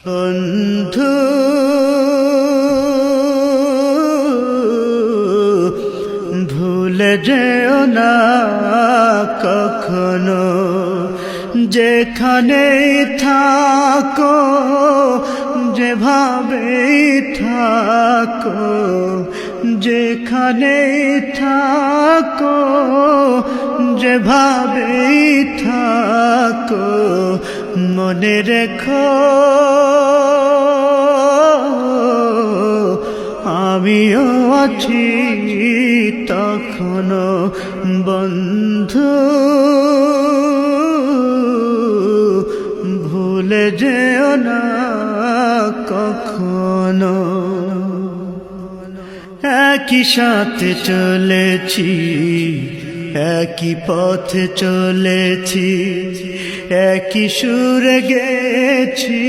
বন্ধু ভুলে যেও না কখনো, যেখানেই থাকো, যেভাবেই থাকো, যেখানেই থাকো, যেভাবেই থাকো, মনে রেখো আমিও আছি তখনো। বন্ধু ভুলে যেও না কখনো। একই সাথে চলেছি, একই পথে চলেছি, একই সুরে গেছি।